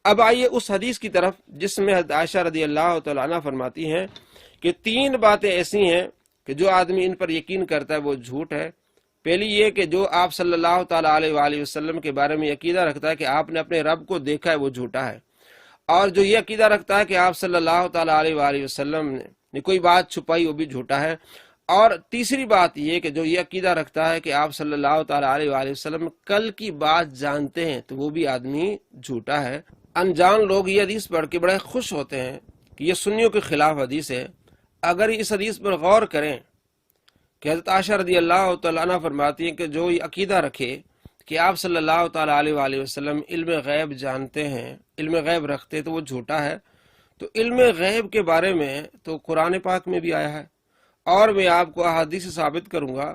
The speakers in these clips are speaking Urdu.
اب آئیے اس حدیث کی طرف جس میں حضرت عائشہ رضی اللہ تعالیٰ عنہ فرماتی ہیں کہ 3 باتیں ایسی ہیں کہ جو آدمی ان پر یقین کرتا ہے وہ جھوٹ ہے۔ پہلی یہ کہ جو آپ صلی اللہ تعالیٰ علیہ وآلہ وسلم کے بارے میں عقیدہ رکھتا ہے کہ آپ نے اپنے رب کو دیکھا ہے وہ جھوٹا ہے، اور جو یہ عقیدہ رکھتا ہے کہ آپ صلی اللہ تعالیٰ علیہ وآلہ وسلم نے کوئی بات چھپائی وہ بھی جھوٹا ہے۔ اور تیسری بات یہ کہ جو یہ عقیدہ رکھتا ہے کہ آپ صلی اللہ تعالیٰ علیہ وآلہ وسلم کل کی بات جانتے ہیں تو وہ بھی آدمی جھوٹا ہے۔ انجان لوگ یہ حدیث پڑھ کے بڑے خوش ہوتے ہیں کہ یہ سنیوں کے خلاف حدیث ہے۔ اگر اس حدیث پر غور کریں کہ حضرت عائشہ رضی اللہ تعالیٰ عنہ فرماتی ہیں کہ جو یہ عقیدہ رکھے کہ آپ صلی اللہ تعالیٰ علیہ وآلہ وسلم علم غیب جانتے ہیں، علم غیب رکھتے تو وہ جھوٹا ہے۔ تو علم غیب کے بارے میں تو قرآن پاک میں بھی آیا ہے، اور میں آپ کو احادیث سے ثابت کروں گا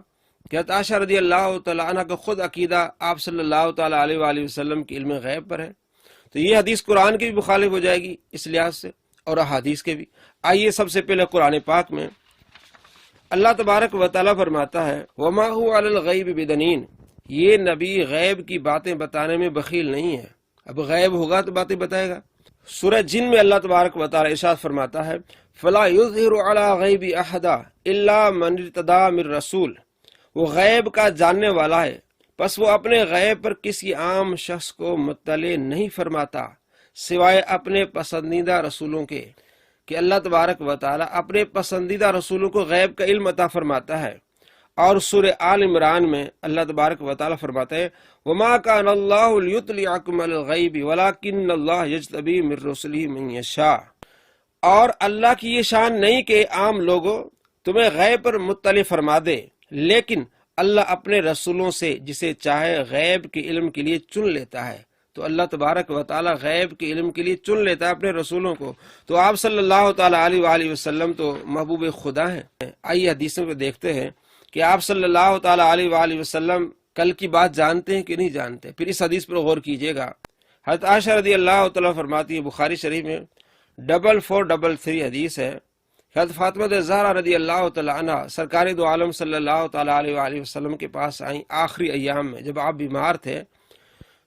کہ حضرت عائشہ رضی اللہ تعالیٰ عنہ کا خود عقیدہ آپ صلی اللہ تعالیٰ علیہ وآلہ وسلم کی علم غیب پر ہے۔ تو یہ حدیث قرآن کی بھی مخالف ہو جائے گی اس لحاظ سے، اور احادیث کے بھی۔ آئیے سب سے پہلے قرآن پاک میں اللہ تبارک و تعالیٰ فرماتا ہے وَمَا هُوَ عَلَى الْغَيْبِ بِضَنِينٍ، یہ نبی غیب کی باتیں بتانے میں بخیل نہیں ہے، اب غیب ہوگا تو باتیں بتائے گا۔ سورہ جن میں اللہ تبارک و تعالیٰ ارشاد فرماتا ہے فَلَا يُظْهِرُ عَلَى غَيْبِ أَحَدًا إِلَّا مَنِ ارْتَضَىٰ مِن رَّسُولٍ، وہ غیب کا جاننے والا ہے، پس وہ اپنے غیب پر کسی عام شخص کو مطلع نہیں فرماتا سوائے اپنے پسندیدہ رسولوں کے، کہ اللہ تبارک و تعالیٰ اپنے پسندیدہ رسولوں کو غیب کا علم عطا فرماتا ہے۔ اور سورہ آل عمران میں اللہ تبارک و تعالیٰ فرماتا ہے وَمَا كَانَ اللَّهُ لِيُطْلِعَكُمْ عَلَى الْغَيْبِ وَلَٰكِنَّ اللَّهَ يَجْتَبِي مِن رُّسُلِهِ مَن يَشَاءُ، اور اللہ کی یہ شان نہیں کہ عام لوگوں تمہیں غیب پر مطلع فرما دے، لیکن اللہ اپنے رسولوں سے جسے چاہے غیب کے علم کے لیے چن لیتا ہے۔ تو اللہ تبارک و تعالیٰ غیب کے علم کے لیے چن لیتا ہے اپنے رسولوں کو۔ تو آپ صلی اللہ تعالیٰ علیہ وآلہ وسلم تو محبوب خدا ہیں۔ آئیے حدیثوں کو دیکھتے ہیں کہ آپ صلی اللہ تعالیٰ علیہ وآلہ وسلم کل کی بات جانتے ہیں کہ نہیں جانتے۔ پھر اس حدیث پر غور کیجئے گا۔ حضرت عائشہ رضی اللہ تعالیٰ فرماتی ہے، بخاری شریف میں 4433 حدیث ہے، حضرت فاطمہ زہرا رضی اللہ تعالیٰ عنہ سرکار دو عالم صلی اللہ تعالیٰ علیہ وآلہ وسلم کے پاس آئیں آخری ایام میں جب آپ بیمار تھے۔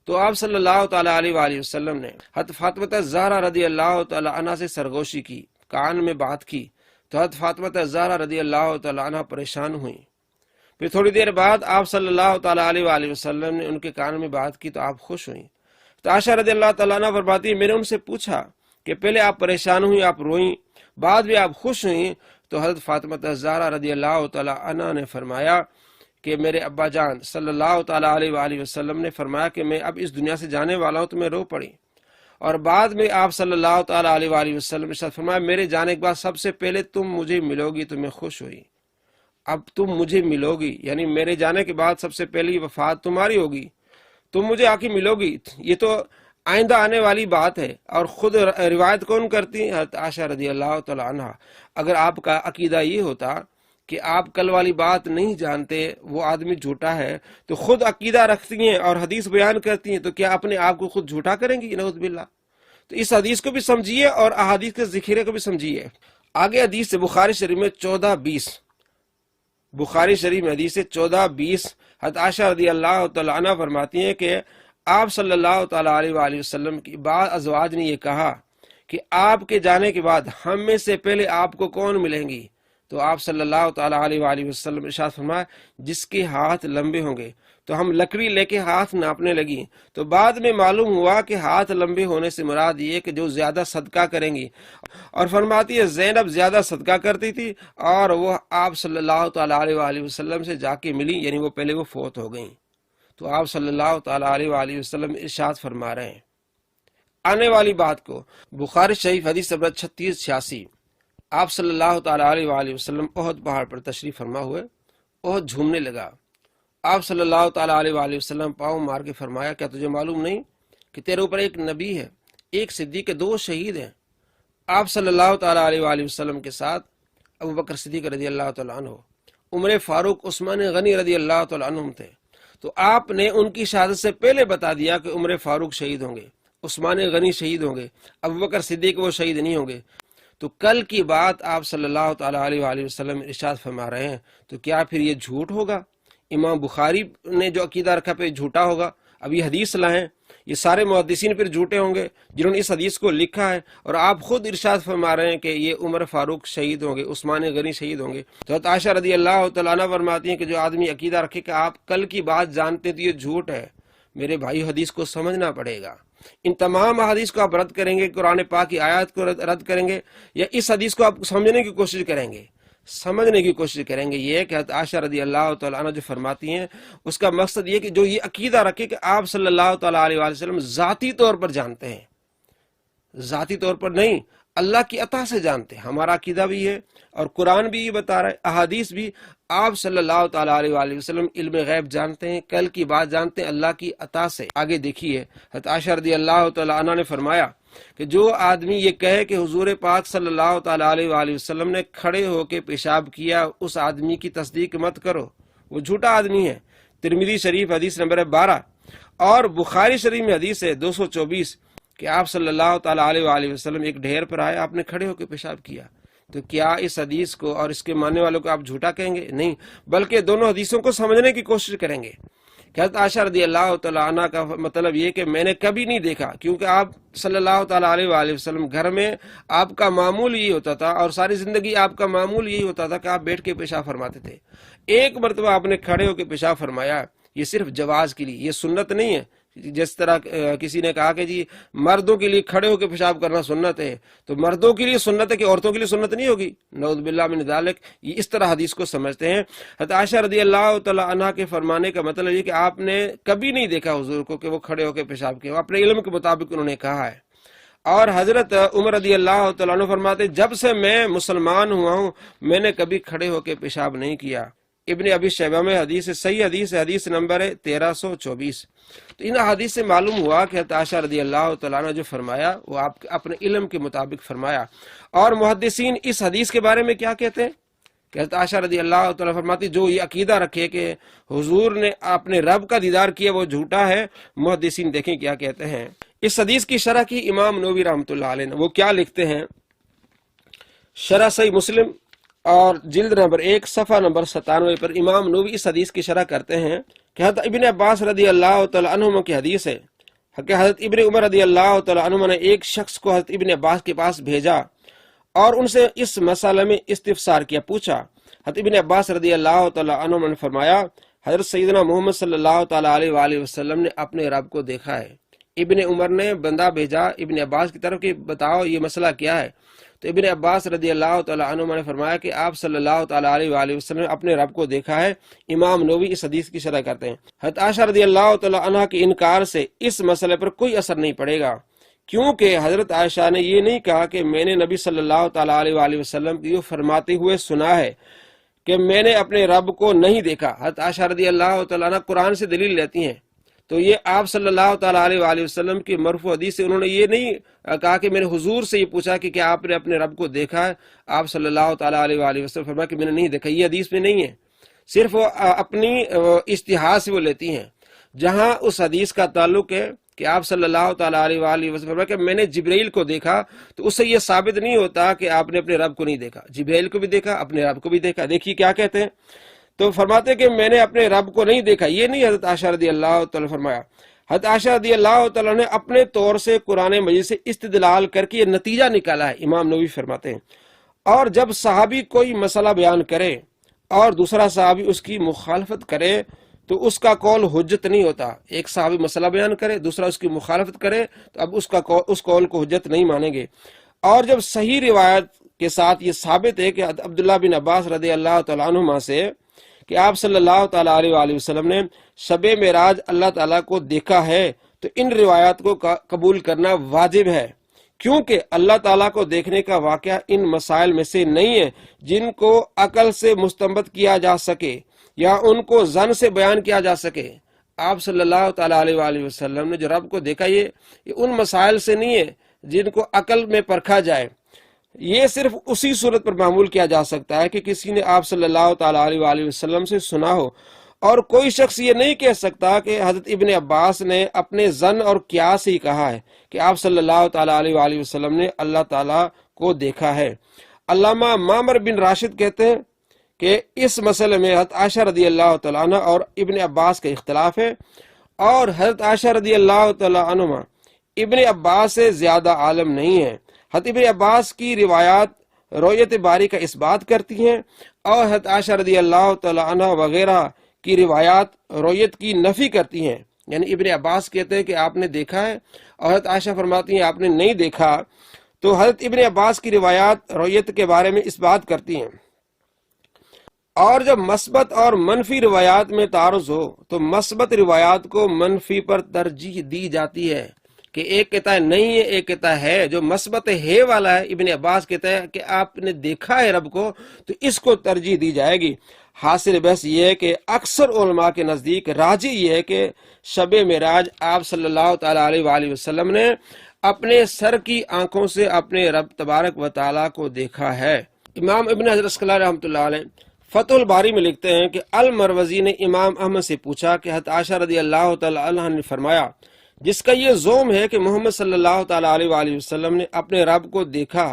تو آپ صلی اللہ تعالیٰ علیہ وآلہ وسلم نے حضرت فاطمہ زہرا رضی اللہ تعالیٰ عنہ سے سرگوشی کی، کان میں بات کی، تو حضرت فاطمہ زہرا رضی اللہ تعالیٰ عنہ پریشان ہوئیں۔ پھر تھوڑی دیر بعد آپ صلی اللہ تعالیٰ علیہ وآلہ وسلم نے ان کے کان میں بات کی تو آپ خوش ہوئیں۔ تو عائشہ رضی اللہ تعالیٰ عنہ فرماتی ہے میں نے ان سے پوچھا کہ پہلے آپ پریشان ہوئیں، آپ روئیں، بعد میں آپ خوش ہوئیں، تو حضرت فاطمہ زہرا رضی اللہ تعالیٰ عنہ نے فرمایا کہ میرے ابا جان صلی اللہ تعالیٰ علیہ وآلہ وسلم نے فرمایا کہ میں اب اس دنیا سے جانے والا ہوں، تو میں رو پڑی۔ اور بعد میں آپ صلی اللہ تعالیٰ علیہ وآلہ وسلم نے فرمایا میرے جانے کے بعد سب سے پہلے تم مجھے ملو گی، تو میں خوش ہوئی۔ اب تم مجھے ملو گی یعنی میرے جانے کے بعد سب سے پہلی وفات تمہاری ہوگی، تم مجھے آ کے ملو گی، یہ تو آئندہ آنے والی بات ہے۔ اور خود روایت کون کرتی ہیں؟ حضرت عائشہ رضی اللہ تعالیٰ عنہ۔ اگر آپ کا عقیدہ یہ ہوتا کہ آپ کل والی بات نہیں جانتے، وہ آدمی جھوٹا ہے، تو خود عقیدہ رکھتی ہیں اور حدیث بیان کرتی ہیں، تو کیا اپنے آپ کو خود جھوٹا کریں گی؟ نعوذ باللہ۔ تو اس حدیث کو بھی سمجھیے اور احادیث کے ذخیرے کو بھی سمجھیے۔ آگے حدیث سے بخاری شریف میں 1420، بخاری شریف میں حدیث سے 1420 حضرت عائشہ رضی اللہ تعالیٰ عنہ فرماتی ہیں کہ آپ صلی اللہ تعالیٰ علیہ وآلہ وسلم کی بعض ازواج نے یہ کہا کہ آپ کے جانے کے بعد ہم میں سے پہلے آپ کو کون ملیں گی؟ تو آپ صلی اللہ تعالیٰ علیہ وآلہ وسلم ارشاد فرمایا جس کے ہاتھ لمبے ہوں گے۔ تو ہم لکڑی لے کے ہاتھ ناپنے لگی، تو بعد میں معلوم ہوا کہ ہاتھ لمبے ہونے سے مراد یہ کہ جو زیادہ صدقہ کریں گی۔ اور فرماتی ہے زینب زیادہ صدقہ کرتی تھی اور وہ آپ صلی اللہ تعالیٰ علیہ وآلہ وسلم سے جا کے ملی، یعنی وہ پہلے وہ فوت ہو گئیں۔ تو آپ صلی اللہ تعالیٰ علیہ وآلہ وسلم ارشاد فرما رہے ہیں آنے والی بات کو۔ بخاری شریف حدیث نمبر 3686، آپ صلی اللہ تعالیٰ علیہ وآلہ وسلم احد پہاڑ پر تشریف فرما ہوئے، احد جھومنے لگا۔ آپ صلی اللہ تعالیٰ علیہ وآلہ وسلم پاؤں مار کے فرمایا کیا تجھے معلوم نہیں کہ تیرے اوپر ایک نبی ہے، ایک صدیق کے 2 شہید ہیں؟ آپ صلی اللہ تعالیٰ علیہ وآلہ وسلم کے ساتھ ابو بکر صدیق رضی اللہ تعالیٰ عنہ، عمر فاروق، عثمان غنی رضی اللہ تعالیٰ عنہ تھے۔ تو آپ نے ان کی شہادت سے پہلے بتا دیا کہ عمر فاروق شہید ہوں گے، عثمان غنی شہید ہوں گے، ابو بکر صدیق وہ شہید نہیں ہوں گے۔ تو کل کی بات آپ صلی اللہ تعالیٰ علیہ وآلہ وسلم ارشاد فرما رہے ہیں، تو کیا پھر یہ جھوٹ ہوگا؟ امام بخاری نے جو عقیدہ رکھا پہ جھوٹا ہوگا؟ اب یہ حدیث لائیں، یہ سارے محدثین پھر جھوٹے ہوں گے جنہوں نے اس حدیث کو لکھا ہے، اور آپ خود ارشاد فرما رہے ہیں کہ یہ عمر فاروق شہید ہوں گے، عثمان غنی شہید ہوں گے۔ تو حضرت عائشہ رضی اللہ تعالیٰ عنہ فرماتی ہیں کہ جو آدمی عقیدہ رکھے کہ آپ کل کی بات جانتے ہیں تو یہ جھوٹ ہے، میرے بھائی حدیث کو سمجھنا پڑے گا۔ ان تمام حدیث کو آپ رد کریں گے، قرآن پاک کی آیات کو رد کریں گے، یا اس حدیث کو آپ سمجھنے کی کوشش کریں گے؟ سمجھنے کی کوشش کریں گے۔ یہ کہ حضرت عائشہ رضی اللہ تعالیٰ عنہ جو فرماتی ہیں اس کا مقصد یہ کہ جو یہ عقیدہ رکھے کہ آپ صلی اللہ تعالیٰ علیہ وآلہ وسلم ذاتی طور پر جانتے ہیں، ذاتی طور پر نہیں، اللہ کی عطا سے جانتے ہیں۔ ہمارا عقیدہ بھی ہے اور قرآن بھی یہ بتا رہا ہے، احادیث بھی، آپ صلی اللہ تعالیٰ علیہ وآلہ وسلم علم غیب جانتے ہیں، کل کی بات جانتے ہیں اللہ کی عطا سے۔ آگے دیکھیے، حضرت عائشہ رضی اللہ تعالیٰ عنہ نے فرمایا کہ جو آدمی یہ کہے کہ حضور پاک صلی اللہ تعالیٰ علیہ وآلہ وسلم نے کھڑے ہو کے پیشاب کیا، اس آدمی کی تصدیق مت کرو، وہ جھوٹا آدمی ہے۔ ترمذی شریف حدیث نمبر 12 اور بخاری شریف میں حدیث ہے 224 کہ آپ صلی اللہ تعالیٰ علیہ وآلہ وسلم ایک ڈھیر پر آئے، آپ نے کھڑے ہو کے پیشاب کیا۔ تو کیا اس حدیث کو اور اس کے ماننے والوں کو آپ جھوٹا کہیں گے؟ نہیں، بلکہ دونوں حدیثوں کو سمجھنے کی کوشش کریں گے۔ حضرت عائشہ رضی اللہ تعالیٰ عنہ کا مطلب یہ کہ میں نے کبھی نہیں دیکھا، کیونکہ آپ صلی اللہ تعالیٰ علیہ وآلہ وسلم گھر میں آپ کا معمول یہی ہوتا تھا، اور ساری زندگی آپ کا معمول یہی ہوتا تھا کہ آپ بیٹھ کے پیشاب فرماتے تھے۔ ایک مرتبہ آپ نے کھڑے ہو کے پیشاب فرمایا، یہ صرف جواز کے لیے، یہ سنت نہیں ہے۔ جس طرح کسی نے کہا کہ جی مردوں کے لیے کھڑے ہو کے پیشاب کرنا سنت ہے، تو مردوں کے لیے سنت ہے کہ عورتوں کے لیے سنت نہیں ہوگی؟ نعوذ باللہ من ذالک، یہ اس طرح حدیث کو سمجھتے ہیں۔ حضرت عائشہ رضی اللہ تعالیٰ عنہ کے فرمانے کا مطلب یہ کہ آپ نے کبھی نہیں دیکھا حضور کو کہ وہ کھڑے ہو کے پیشاب کیا، اپنے علم کے مطابق انہوں نے کہا ہے۔ اور حضرت عمر رضی اللہ تعالیٰ عنہ فرماتے جب سے میں مسلمان ہوا ہوں میں نے کبھی کھڑے ہو کے پیشاب نہیں کیا۔ ابن ابی شیبہ میں حدیث صحیح حدیث ہے، حدیث نمبر 1324۔ تو ان حدیث سے معلوم ہوا کہ حضرت عائشہ رضی اللہ تعالیٰ عنہ جو فرمایا وہ آپ اپنے علم کے مطابق فرمایا۔ اور محدثین اس حدیث کے بارے میں کیا کہتے ہیں کہ حضرت عائشہ رضی اللہ تعالیٰ فرماتی جو یہ عقیدہ رکھے کہ حضور نے اپنے رب کا دیدار کیا وہ جھوٹا ہے۔ محدثین دیکھیں کیا کہتے ہیں۔ اس حدیث کی شرح کی امام نووی رحمۃ اللہ علیہ نے، وہ کیا لکھتے ہیں؟ شرح صحیح مسلم اور جلد نمبر 1 صفحہ نمبر 97 پر امام نووی اس حدیث کی شرح کرتے ہیں کہ حضرت ابن عباس رضی اللہ تعالیٰ عنہما کی حدیث ہے کہ حضرت ابن عمر رضی اللہ تعالیٰ عنہما نے ایک شخص کو حضرت ابن عباس کے پاس بھیجا اور ان سے اس مسئلے میں استفسار کیا، پوچھا۔ حضرت ابن عباس رضی اللہ تعالیٰ عنہما نے فرمایا حضرت سیدنا محمد صلی اللہ تعالیٰ علیہ وآلہ وسلم نے اپنے رب کو دیکھا ہے۔ ابن عمر نے بندہ بھیجا ابن عباس کی طرف کہ بتاؤ یہ مسئلہ کیا ہے۔ تو ابن عباس رضی اللہ تعالیٰ عنہ نے فرمایا کہ آپ صلی اللہ تعالیٰ علیہ وآلہ وسلم نے اپنے رب کو دیکھا ہے۔ امام نووی اس حدیث کی شرح کرتے ہیں حضرت عائشہ رضی اللہ تعالیٰ عنہ کے انکار سے اس مسئلے پر کوئی اثر نہیں پڑے گا، کیونکہ حضرت عائشہ نے یہ نہیں کہا کہ میں نے نبی صلی اللہ تعالیٰ علیہ وآلہ وسلم کو فرماتے ہوئے سنا ہے کہ میں نے اپنے رب کو نہیں دیکھا۔ حضرت عائشہ رضی اللہ تعالیٰ عنہ قرآن سے دلیل لیتی ہیں، تو یہ آپ صلی اللہ تعالیٰ علیہ وآلہ وسلم کی مرفوع حدیث سے انہوں نے یہ نہیں کہا کہ میں نے حضور سے یہ پوچھا کہ کیا آپ نے اپنے رب کو دیکھا ہے۔ آپ صلی اللہ تعالیٰ علیہ وآلہ وسلم فرمایا کہ میں نے نہیں دیکھا، یہ حدیث میں نہیں ہے، صرف وہ اپنی اجتہاد سے وہ لیتی ہیں۔ جہاں اس حدیث کا تعلق ہے کہ آپ صلی اللہ تعالیٰ علیہ وآلہ وسلم فرمایا کہ میں نے جبرائیل کو دیکھا، تو اس سے یہ ثابت نہیں ہوتا کہ آپ نے اپنے رب کو نہیں دیکھا، جبرائیل کو بھی دیکھا، اپنے رب کو بھی دیکھا۔ دیکھیے کیا کہتے ہیں، تو فرماتے کہ میں نے اپنے رب کو نہیں دیکھا، یہ نہیں حضرت عائشہ رضی اللہ تعالیٰ فرمایا۔ حضرت عائشہ رضی اللہ تعالیٰ نے اپنے طور سے قرآن مجید سے استدلال کر کے یہ نتیجہ نکالا ہے۔ امام نووی فرماتے ہیں اور جب صحابی کوئی مسئلہ بیان کرے اور دوسرا صحابی اس کی مخالفت کرے تو اس کا قول حجت نہیں ہوتا۔ ایک صحابی مسئلہ بیان کرے، دوسرا اس کی مخالفت کرے تو اب اس قول کو حجت نہیں مانیں گے۔ اور جب صحیح روایت کے ساتھ یہ ثابت ہے کہ عبداللہ بن عباس رضی اللہ تعالیٰ عنہما سے کہ آپ صلی اللہ تعالیٰ علیہ وآلہ وسلم نے شب معراج اللہ تعالیٰ کو دیکھا ہے، تو ان روایات کو قبول کرنا واجب ہے، کیونکہ اللہ تعالیٰ کو دیکھنے کا واقعہ ان مسائل میں سے نہیں ہے جن کو عقل سے مستنبط کیا جا سکے یا ان کو ظن سے بیان کیا جا سکے۔ آپ صلی اللہ تعالیٰ علیہ وآلہ وسلم نے جو رب کو دیکھا یہ ان مسائل سے نہیں ہے جن کو عقل میں پرکھا جائے۔ یہ صرف اسی صورت پر معمول کیا جا سکتا ہے کہ کسی نے آپ صلی اللہ تعالیٰ علیہ وآلہ وسلم سے سنا ہو، اور کوئی شخص یہ نہیں کہہ سکتا کہ حضرت ابن عباس نے اپنے ظن اور قیاس ہی کہا ہے کہ آپ صلی اللہ تعالیٰ علیہ وآلہ وسلم نے اللہ تعالیٰ کو دیکھا ہے۔ علامہ معمر بن راشد کہتے ہیں کہ اس مسئلے میں حضرت عائشہ رضی اللہ تعالیٰ عنہ اور ابن عباس کا اختلاف ہے، اور حضرت عائشہ رضی اللہ تعالی عنہما ابن عباس سے زیادہ عالم نہیں ہیں۔ حضرت ابن عباس کی روایات رؤیت باری کا اس بات کرتی ہیں، اور حضرت عائشہ رضی اللہ تعالی عنہ وغیرہ کی روایات رؤیت کی نفی کرتی ہیں۔ یعنی ابن عباس کہتے ہیں کہ آپ نے دیکھا ہے، اور حضرت عائشہ فرماتی ہیں آپ نے نہیں دیکھا۔ تو حضرت ابن عباس کی روایات رؤیت کے بارے میں اس بات کرتی ہیں۔ اور جب مثبت اور منفی روایات میں تعارض ہو تو مثبت روایات کو منفی پر ترجیح دی جاتی ہے، کہ ایک کہتا ہے نہیں ہے، ایک کہتا ہے۔ جو مثبت ہے والا ہے، ابن عباس کہتا ہے کہ آپ نے دیکھا ہے رب کو، تو اس کو ترجیح دی جائے گی۔ حاصل بحث یہ ہے کہ اکثر علماء کے نزدیک راجح یہ ہے کہ شب معراج آپ صلی اللہ تعالی علیہ وآلہ وسلم نے اپنے سر کی آنکھوں سے اپنے رب تبارک و تعالیٰ کو دیکھا ہے۔ امام ابن حجر اسقلانی رحمۃ اللہ علیہ فتح الباری میں لکھتے ہیں کہ المروزی نے امام احمد سے پوچھا کہ حضرت عائشہ رضی اللہ تعالی عنہ نے فرمایا، جس کا یہ زوم ہے کہ محمد صلی اللہ تعالی علیہ وآلہ وسلم نے اپنے رب کو دیکھا،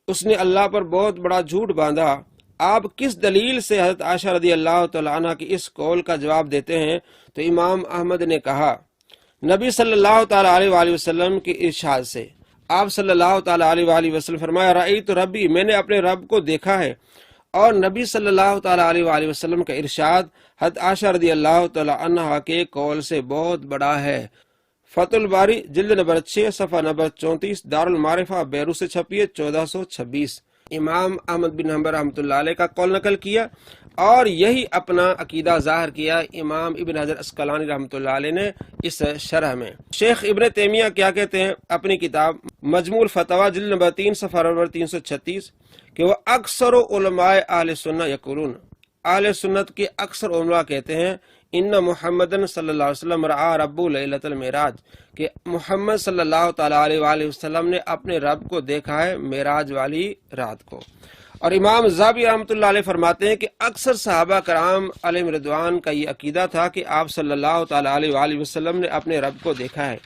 اس نے اللہ پر بہت بڑا جھوٹ باندھا۔ آپ کس دلیل سے حضرت عائشہ رضی اللہ تعالی عنہ کی اس قول کا جواب دیتے ہیں؟ تو امام احمد نے کہا، نبی صلی اللہ تعالی علیہ وآلہ وسلم کے ارشاد سے۔ آپ صلی اللہ تعالی علیہ وآلہ وسلم فرمایا، رأیت ربی، میں نے اپنے رب کو دیکھا ہے۔ اور نبی صلی اللہ تعالی علیہ وآلہ وسلم کا ارشاد حضرت عائشہ رضی اللہ تعالی عنہ کے قول سے بہت بڑا ہے۔ فتح الباری جلد نمبر 6 صفحہ نمبر 34، دارالمعارفہ بیروت سے چھپی ہے 1426۔ امام احمد بن حنبل رحمۃ اللہ علیہ کا قول نقل کیا، اور یہی اپنا عقیدہ ظاہر کیا امام ابن حجر اسقلانی رحمۃ اللہ علیہ نے اس شرح میں۔ شیخ ابن تیمیہ کیا کہتے ہیں اپنی کتاب مجموع الفتاوی جلد نمبر 3 صفحہ نمبر 336 کہ وہ اکثر علماء اہل سنت یقولون، اہل سنت کے اکثر علماء کہتے ہیں، ان محمد صلی اللہ علیہ وسلم رعا رب لیلۃ المعراج، کہ محمد صلی اللہ تعالی علیہ وآلہ وسلم نے اپنے رب کو دیکھا ہے معراج والی رات کو۔ اور امام ذہبی رحمۃ اللہ علیہ فرماتے ہیں کہ اکثر صحابہ کرام علیہم رضوان کا یہ عقیدہ تھا کہ آپ صلی اللہ تعالی علیہ وآلہ وسلم نے اپنے رب کو دیکھا ہے۔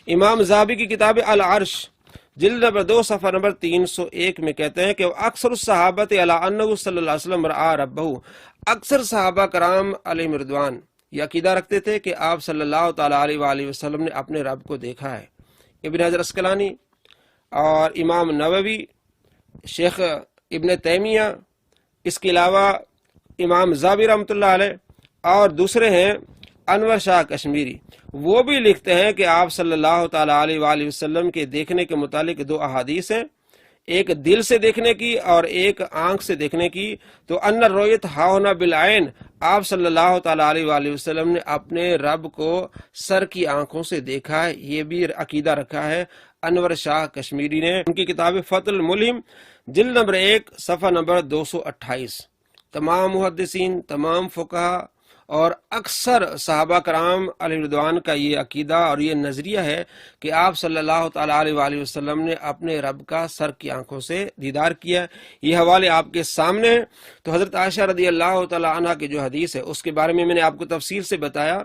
امام ذہبی کی کتاب العرش جلد نمبر 2 صفحہ نمبر 301 میں کہتے ہیں کہ اکثر الصحابۃ علی انہ صلی اللہ علیہ وسلم رعا ربہ، اکثر صحابہ کرام علیہم رضوان یہ عقیدہ رکھتے تھے کہ آپ صلی اللہ تعالی علیہ وآلہ وسلم نے اپنے رب کو دیکھا ہے۔ ابن حجر اسقلانی اور امام نووی، شیخ ابن تیمیہ، اس کے علاوہ امام ذہبی رحمۃ اللہ علیہ اور دوسرے ہیں انور شاہ کشمیری، وہ بھی لکھتے ہیں کہ آپ صلی اللہ تعالی علیہ وآلہ وسلم کے دیکھنے کے متعلق 2 احادیث ہیں، ایک دل سے دیکھنے کی اور ایک آنکھ سے دیکھنے کی۔ تو ان الرؤیت ہاہنا بالعین، آپ صلی اللہ تعالی علیہ وآلہ وسلم نے اپنے رب کو سر کی آنکھوں سے دیکھا ہے، یہ بھی عقیدہ رکھا ہے انور شاہ کشمیری نے۔ ان کی کتاب فتح الملہم جلد نمبر 1 صفحہ نمبر 228۔ تمام محدثین، تمام فقہا اور اکثر صحابہ کرام علیہ رضوان کا یہ عقیدہ اور یہ نظریہ ہے کہ آپ صلی اللہ تعالی علیہ وآلہ وسلم نے اپنے رب کا سر کی آنکھوں سے دیدار کیا۔ یہ حوالے آپ کے سامنے ہیں۔ تو حضرت عائشہ رضی اللہ تعالی عنہ کی جو حدیث ہے اس کے بارے میں نے آپ کو تفصیل سے بتایا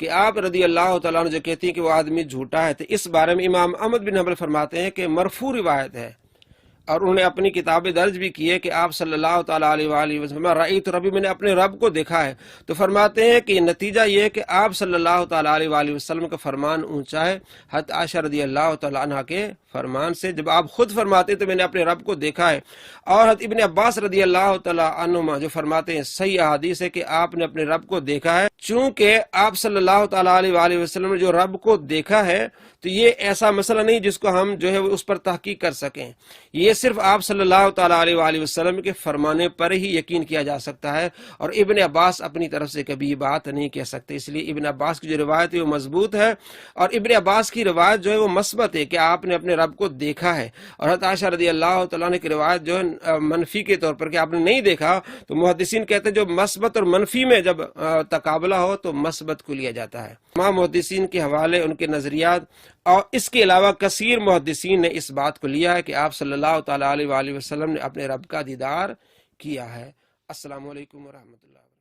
کہ آپ رضی اللہ تعالیٰ عنہ جو کہتی ہیں کہ وہ آدمی جھوٹا ہے، تو اس بارے میں امام احمد بن حنبل فرماتے ہیں کہ مرفوع روایت ہے، اور انہوں نے اپنی کتابیں درج بھی کی ہے کہ آپ صلی اللہ تعالیٰ علیہ وآلہ وسلم رأیت ربی، میں نے اپنے رب کو دیکھا ہے۔ تو فرماتے ہیں کہ نتیجہ یہ ہے کہ آپ صلی اللہ تعالیٰ علیہ وآلہ وسلم کا فرمان اونچا ہے حضرت عائشہ رضی اللہ تعالیٰ عنہ کے فرمان سے، جب آپ خود فرماتے ہیں تو میں نے اپنے رب کو دیکھا ہے۔ اور حضرت ابن عباس رضی اللہ تعالیٰ عنہما جو فرماتے ہیں صحیح احادیث ہے کہ آپ نے اپنے رب کو دیکھا ہے، چونکہ آپ صلی اللہ تعالیٰ علیہ وآلہ وسلم نے جو رب کو دیکھا ہے تو یہ ایسا مسئلہ نہیں جس کو ہم جو ہے اس پر تحقیق کر سکیں، یہ صرف آپ صلی اللہ تعالیٰ علیہ وآلہ وسلم کے فرمانے پر ہی یقین کیا جا سکتا ہے، اور ابن عباس اپنی طرف سے کبھی یہ بات نہیں کہہ سکتے۔ اس لیے ابن عباس کی جو روایت ہے وہ مضبوط ہے، اور ابن عباس کی روایت جو ہے وہ مثبت ہے کہ آپ نے اپنے رب کو دیکھا ہے، اور حضرت عائشہ رضی اللہ تعالیٰ عنہ کی روایت جو ہے منفی کے طور پر کہ آپ نے نہیں دیکھا، تو محدثین کہتے ہیں جو مثبت اور منفی میں جب تقابلہ ہو تو مثبت کو لیا جاتا ہے۔ تمام محدثین کے حوالے، ان کے نظریات، اور اس کے علاوہ کثیر محدثین نے اس بات کو لیا ہے کہ آپ صلی اللہ تعالیٰ علیہ وآلہ وسلم نے اپنے رب کا دیدار کیا ہے۔ السلام علیکم ورحمۃ اللہ۔